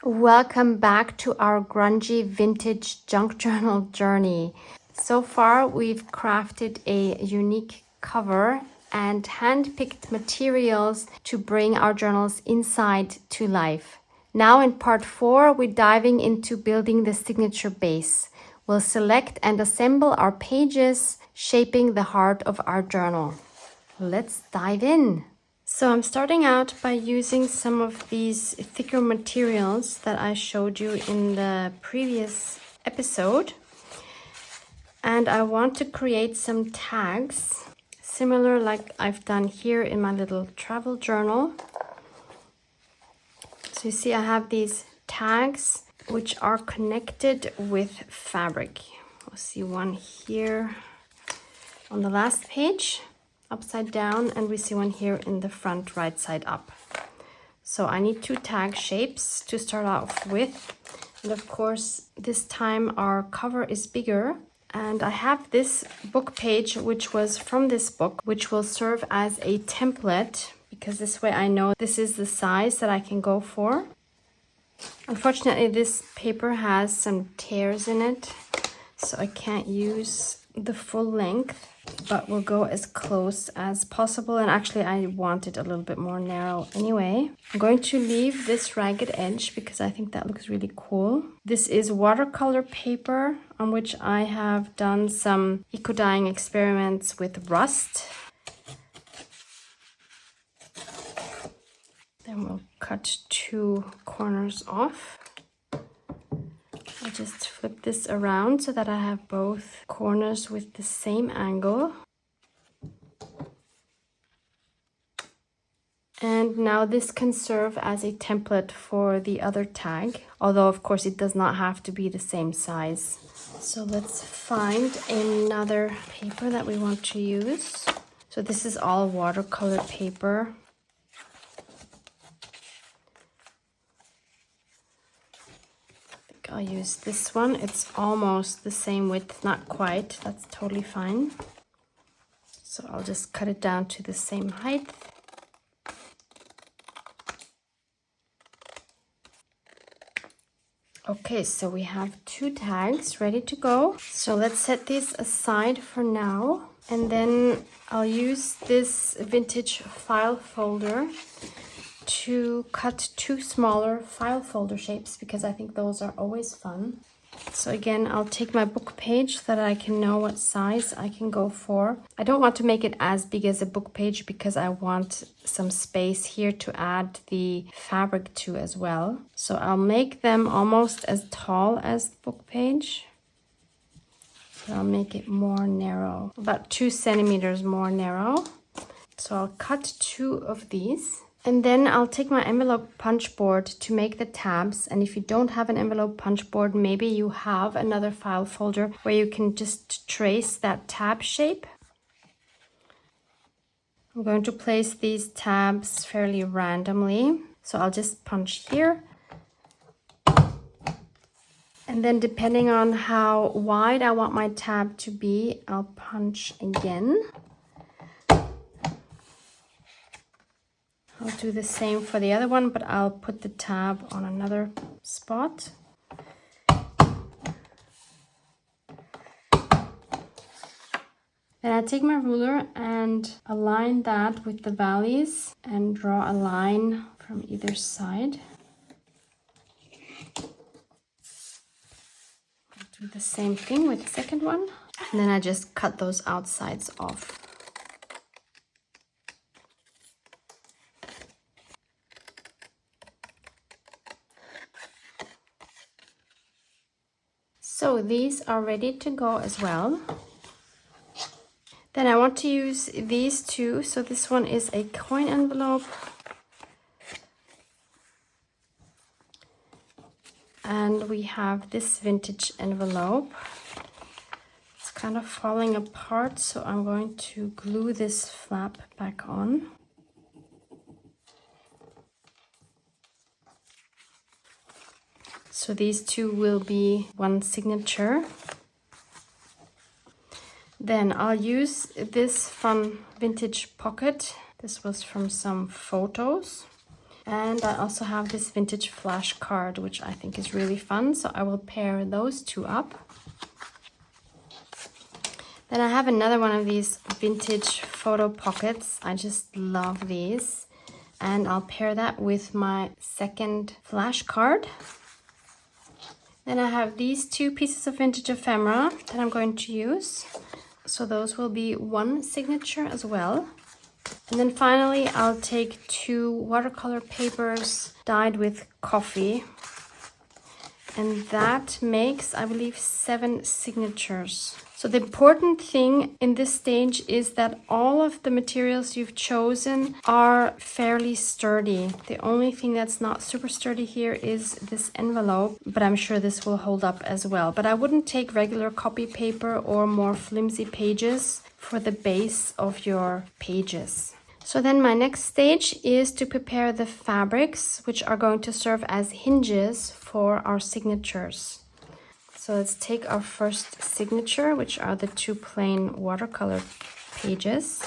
Welcome back to our grungy vintage junk journal journey. So far, we've crafted a unique cover and hand-picked materials to bring our journals inside to life. Now in part 4, we're diving into building the signature base. We'll select and assemble our pages, shaping the heart of our journal. Let's dive in. So I'm starting out by using some of these thicker materials that I showed you in the previous episode. And I want to create some tags, similar like I've done here in my little travel journal. So you see I have these tags which are connected with fabric. We'll see one here on the last page, upside down, and we see one here in the front right side up. So I need 2 tag shapes to start off with, and of course this time our cover is bigger, and I have this book page which was from this book, which will serve as a template, because this way I know this is the size that I can go for. Unfortunately, this paper has some tears in it, so I can't use the full length, but we'll go as close as possible. And actually I want it a little bit more narrow anyway. I'm going to leave this ragged edge because I think that looks really cool. This is watercolor paper on which I have done some eco-dyeing experiments with rust. Then we'll cut 2 corners off. I'll just flip this around so that I have both corners with the same angle. And now this can serve as a template for the other tag, although of course it does not have to be the same size. So let's find another paper that we want to use. So this is all watercolor paper. I'll use this one. It's almost the same width, not quite. That's totally fine. So I'll just cut it down to the same height. Okay, so we have 2 tags ready to go. So let's set these aside for now. And then I'll use this vintage file folder to cut 2 smaller file folder shapes, because I think those are always fun. So again, I'll take my book page so that I can know what size I can go for. I don't want to make it as big as a book page because I want some space here to add the fabric to as well. So I'll make them almost as tall as the book page. So I'll make it more narrow, about 2 centimeters more narrow. So I'll cut 2 of these. And then I'll take my envelope punch board to make the tabs. And if you don't have an envelope punch board, maybe you have another file folder where you can just trace that tab shape. I'm going to place these tabs fairly randomly. So I'll just punch here. And then depending on how wide I want my tab to be, I'll punch again. I'll do the same for the other one, but I'll put the tab on another spot. Then I take my ruler and align that with the valleys and draw a line from either side. I'll do the same thing with the second one. And then I just cut those outsides off. So these are ready to go as well. Then I want to use these 2. So this one is a coin envelope. And we have this vintage envelope. It's kind of falling apart, so I'm going to glue this flap back on. So these 2 will be one signature. Then I'll use this fun vintage pocket. This was from some photos. And I also have this vintage flashcard, which I think is really fun. So I will pair those two up. Then I have another one of these vintage photo pockets. I just love these. And I'll pair that with my second flashcard. Then I have these two pieces of vintage ephemera that I'm going to use. So those will be one signature as well. And then finally, I'll take two watercolor papers dyed with coffee. And that makes, I believe, 7 signatures. So the important thing in this stage is that all of the materials you've chosen are fairly sturdy. The only thing that's not super sturdy here is this envelope, but I'm sure this will hold up as well. But I wouldn't take regular copy paper or more flimsy pages for the base of your pages. So then my next stage is to prepare the fabrics, which are going to serve as hinges for our signatures. So let's take our first signature, which are the two plain watercolor pages.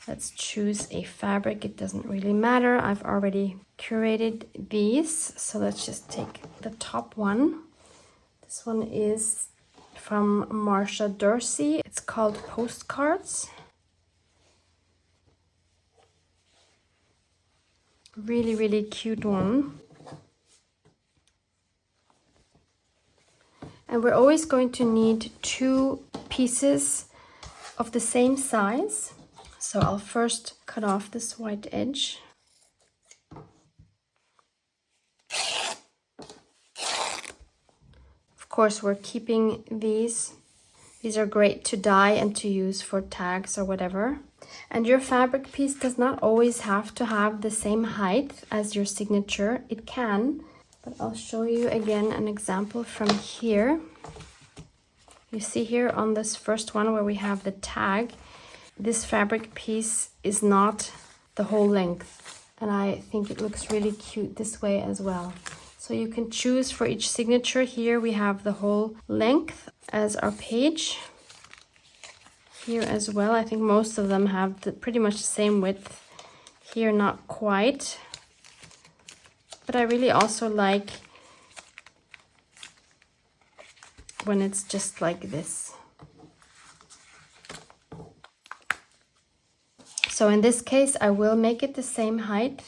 Let's choose a fabric. It doesn't really matter. I've already curated these. So let's just take the top one. This one is from Marsha Dorsey. It's called Postcards. Really, really cute one. And we're always going to need 2 pieces of the same size. So I'll first cut off this white edge. Of course, we're keeping these. These are great to dye and to use for tags or whatever. And your fabric piece does not always have to have the same height as your signature. It can. But I'll show you again an example from here. You see here on this first one where we have the tag, this fabric piece is not the whole length. And I think it looks really cute this way as well. So you can choose for each signature. Here we have the whole length as our page. Here as well, I think most of them have pretty much the same width. Here not quite. But I really also like when it's just like this. So in this case, I will make it the same height.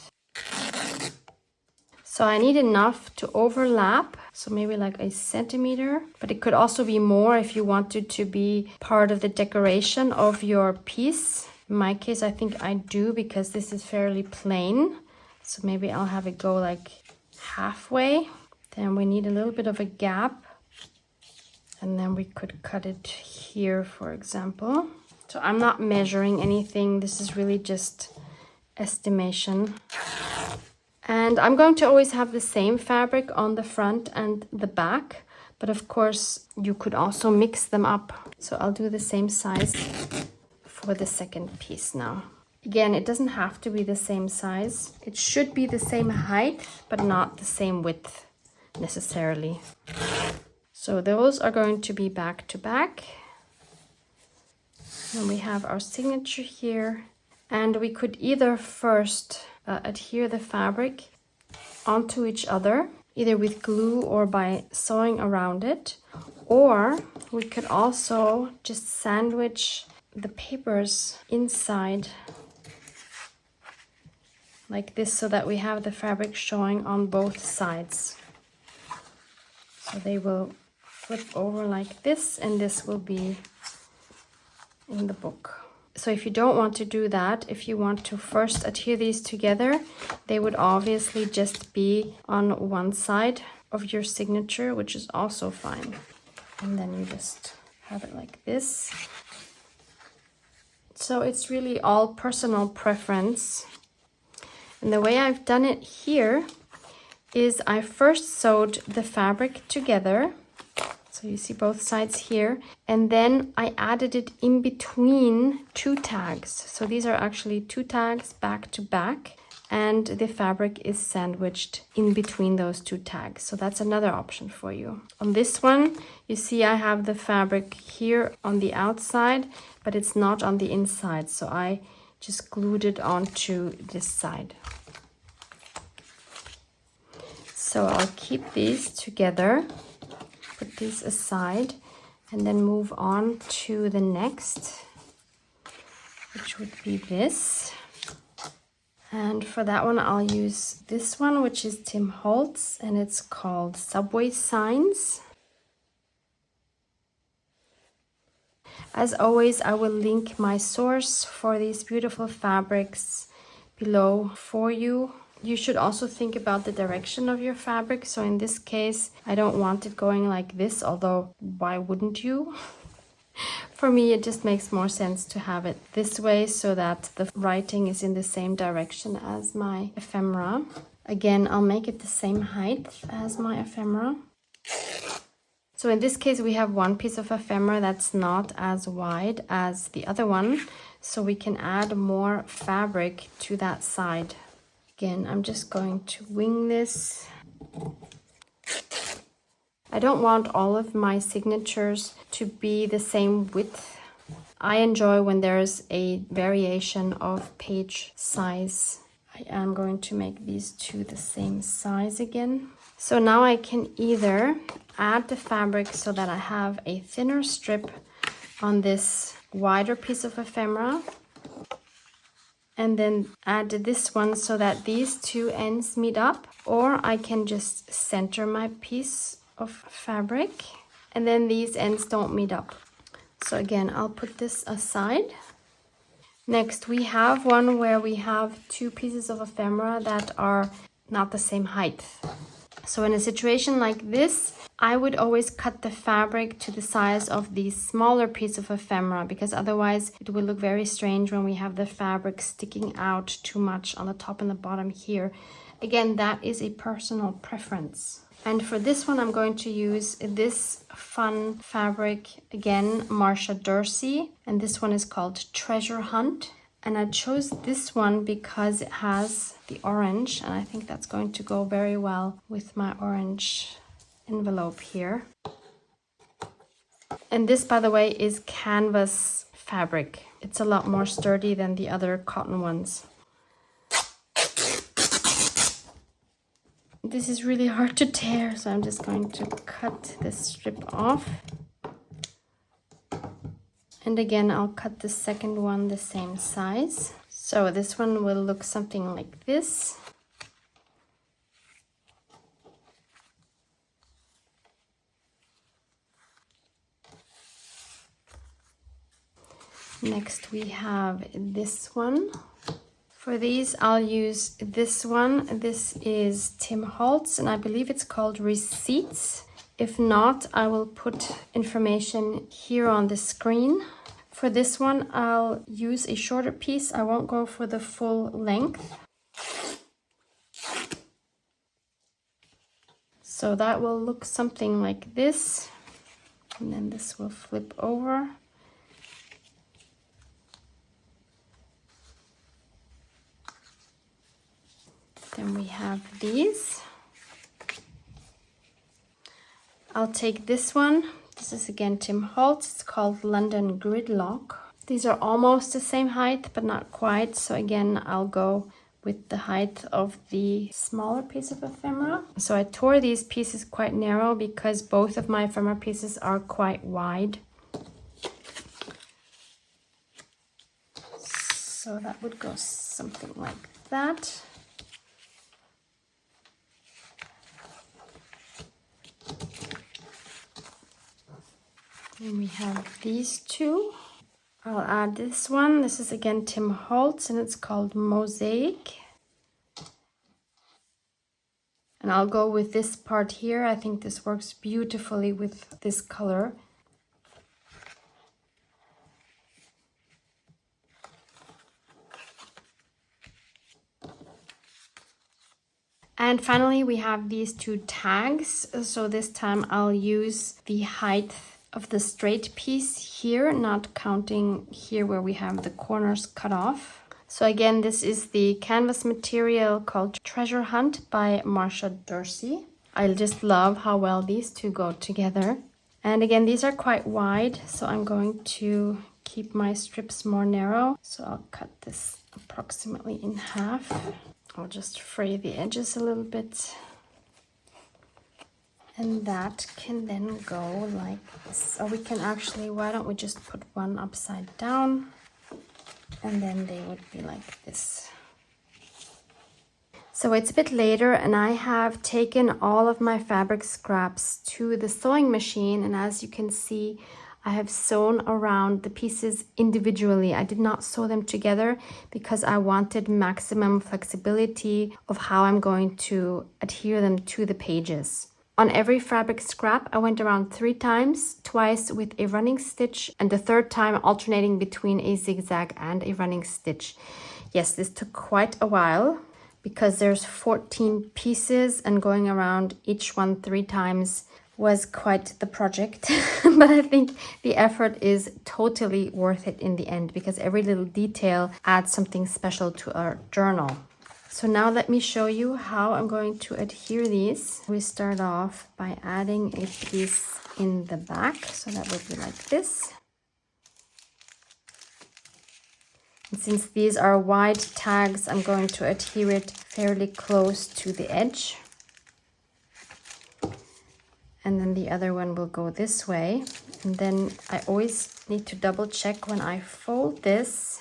So I need enough to overlap, so maybe like a centimeter, but it could also be more if you wanted to be part of the decoration of your piece. In my case, I think I do because this is fairly plain. So maybe I'll have it go like halfway. Then we need a little bit of a gap. And then we could cut it here, for example. So I'm not measuring anything. This is really just estimation. And I'm going to always have the same fabric on the front and the back. But of course, you could also mix them up. So I'll do the same size for the second piece now. Again, it doesn't have to be the same size. It should be the same height, but not the same width necessarily. So those are going to be back to back. And we have our signature here. And we could either first adhere the fabric onto each other, either with glue or by sewing around it. Or we could also just sandwich the papers inside like this so that we have the fabric showing on both sides. So they will flip over like this, and this will be in the book. So if you don't want to do that, if you want to first adhere these together, they would obviously just be on one side of your signature, which is also fine. And then you just have it like this. So it's really all personal preference. And the way I've done it here is I first sewed the fabric together. So you see both sides here. And then I added it in between 2 tags. So these are actually 2 tags back to back. And the fabric is sandwiched in between those 2 tags. So that's another option for you. On this one, you see I have the fabric here on the outside, but it's not on the inside. So I just glued it onto this side. So I'll keep these together, put these aside, and then move on to the next, which would be this. And for that one, I'll use this one, which is Tim Holtz, and it's called Subway Signs. As always, I will link my source for these beautiful fabrics below for you. You should also think about the direction of your fabric. So in this case, I don't want it going like this, although why wouldn't you? For me, it just makes more sense to have it this way so that the writing is in the same direction as my ephemera. Again, I'll make it the same height as my ephemera. So in this case, we have one piece of ephemera that's not as wide as the other one. So we can add more fabric to that side. Again, I'm just going to wing this. I don't want all of my signatures to be the same width. I enjoy when there's a variation of page size. I am going to make these two the same size again. So now I can either add the fabric so that I have a thinner strip on this wider piece of ephemera, and then add this one so that these two ends meet up, or I can just center my piece of fabric and then these ends don't meet up. So again, I'll put this aside. Next, we have one where we have two pieces of ephemera that are not the same height. So in a situation like this, I would always cut the fabric to the size of the smaller piece of ephemera, because otherwise it will look very strange when we have the fabric sticking out too much on the top and the bottom here. Again, that is a personal preference. And for this one, I'm going to use this fun fabric, again, Marsha Dorsey, and this one is called Treasure Hunt. And I chose this one because it has the orange, and I think that's going to go very well with my orange envelope here. And this, by the way, is canvas fabric. It's a lot more sturdy than the other cotton ones. This is really hard to tear, so I'm just going to cut this strip off. And again, I'll cut the second one the same size. So this one will look something like this. Next we have this one. For these, I'll use this one. This is Tim Holtz, and I believe it's called Receipts. If not, I will put information here on the screen. For this one, I'll use a shorter piece. I won't go for the full length. So that will look something like this. And then this will flip over. Then we have these. I'll take this one. This is again Tim Holtz. It's called London Gridlock. These are almost the same height, but not quite. So again, I'll go with the height of the smaller piece of ephemera. So I tore these pieces quite narrow because both of my ephemera pieces are quite wide. So that would go something like that. Then we have these two. I'll add this one. This is again Tim Holtz, and it's called Mosaic. And I'll go with this part here. I think this works beautifully with this color. And finally, we have these two tags. So this time I'll use the height of the straight piece here, not counting here where we have the corners cut off. So again, this is the canvas material called Treasure Hunt by Marsha Dorsey. I just love how well these two go together. And again, these are quite wide, so I'm going to keep my strips more narrow. So I'll cut this approximately in half. I'll just fray the edges a little bit. And that can then go like this. Or we can actually, why don't we just put one upside down, and then they would be like this. So it's a bit later, and I have taken all of my fabric scraps to the sewing machine, and as you can see, I have sewn around the pieces individually. I did not sew them together because I wanted maximum flexibility of how I'm going to adhere them to the pages. On every fabric scrap, I went around 3 times, twice with a running stitch, and the third time alternating between a zigzag and a running stitch. Yes, this took quite a while because there's 14 pieces, and going around each one 3 times was quite the project. But I think the effort is totally worth it in the end, because every little detail adds something special to our journal. So now let me show you how I'm going to adhere these. We start off by adding a piece in the back, so that would be like this. And since these are wide tags, I'm going to adhere it fairly close to the edge. And then the other one will go this way. And then I always need to double check when I fold this,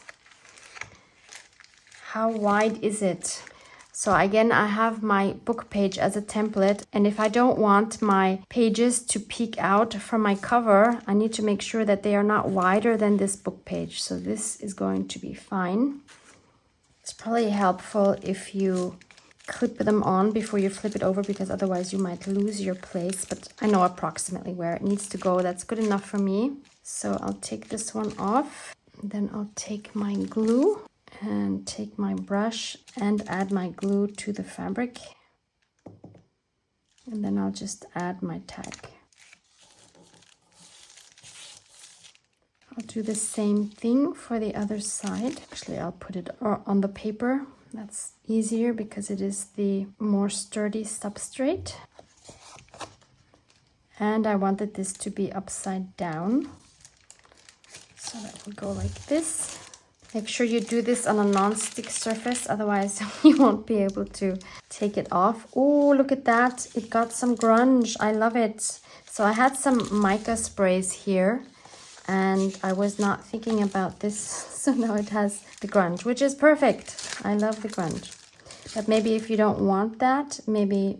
how wide is it? So again, I have my book page as a template, and if I don't want my pages to peek out from my cover, I need to make sure that they are not wider than this book page. So this is going to be fine. It's probably helpful if you clip them on before you flip it over, because otherwise you might lose your place, but I know approximately where it needs to go. That's good enough for me. So I'll take this one off, then I'll take my glue and take my brush and add my glue to the fabric, and then I'll just add my tag. I'll do the same thing for the other side. Actually, I'll put it on the paper. That's easier because it is the more sturdy substrate. And I wanted this to be upside down, so that will go like this. Make sure you do this on a non-stick surface, otherwise you won't be able to take it off. Oh, look at that. It got some grunge. I love it. So I had some mica sprays here, and I was not thinking about this. So now it has the grunge, which is perfect. I love the grunge. But maybe if you don't want that, maybe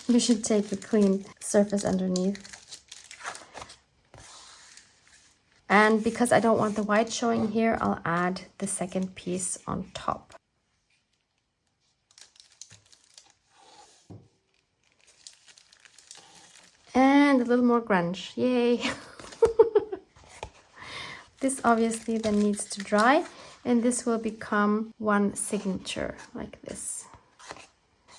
you should take a clean surface underneath. And because I don't want the white showing here, I'll add the second piece on top. And a little more grunge, yay! This obviously then needs to dry, and this will become one signature like this.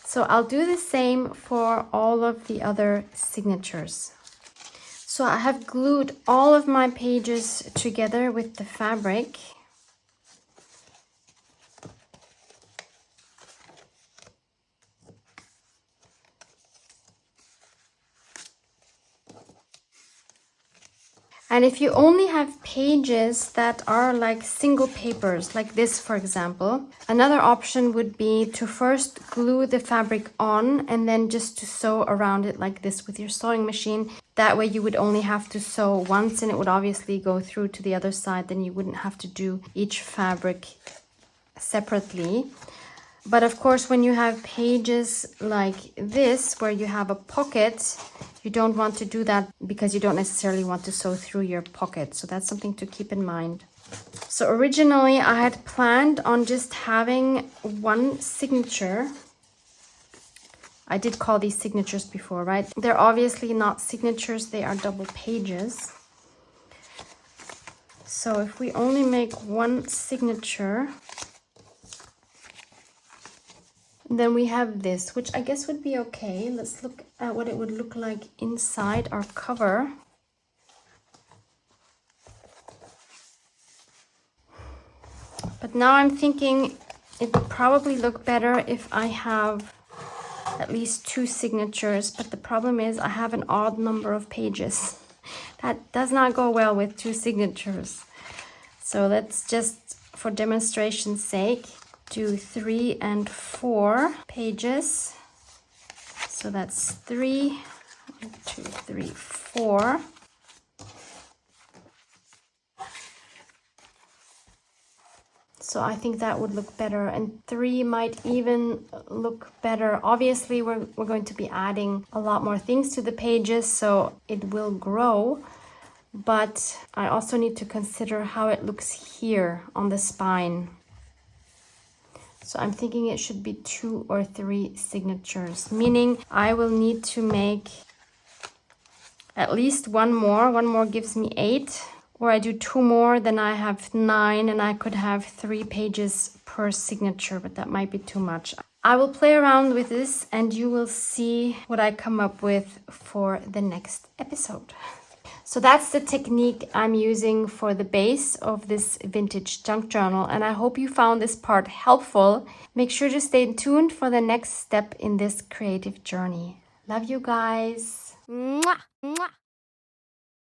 So I'll do the same for all of the other signatures. So I have glued all of my pages together with the fabric. And if you only have pages that are like single papers, like this for example, another option would be to first glue the fabric on and then just to sew around it like this with your sewing machine. That way you would only have to sew once and it would obviously go through to the other side, then you wouldn't have to do each fabric separately. But of course, when you have pages like this, where you have a pocket, you don't want to do that because you don't necessarily want to sew through your pocket. So that's something to keep in mind. So originally I had planned on just having one signature. I did call these signatures before, right? They're obviously not signatures, they are double pages. So if we only make one signature, then we have this, which I guess would be okay. Let's look at what it would look like inside our cover. But now I'm thinking it would probably look better if I have at least two signatures. But the problem is I have an odd number of pages. That does not go well with two signatures. So let's just, for demonstration's sake, do 3 and 4 pages. So that's 3 1, 2, 3, 4. So I think that would look better, and 3 might even look better. Obviously, we're going to be adding a lot more things to the pages, so it will grow. But I also need to consider how it looks here on the spine. So I'm thinking it should be 2 or 3 signatures, meaning I will need to make at least one more. One more gives me 8. Or I do 2 more, then I have 9, and I could have 3 pages per signature, but that might be too much. I will play around with this and you will see what I come up with for the next episode. So that's the technique I'm using for the base of this vintage junk journal, and I hope you found this part helpful. Make sure to stay tuned for the next step in this creative journey. Love you guys. Mwah, mwah.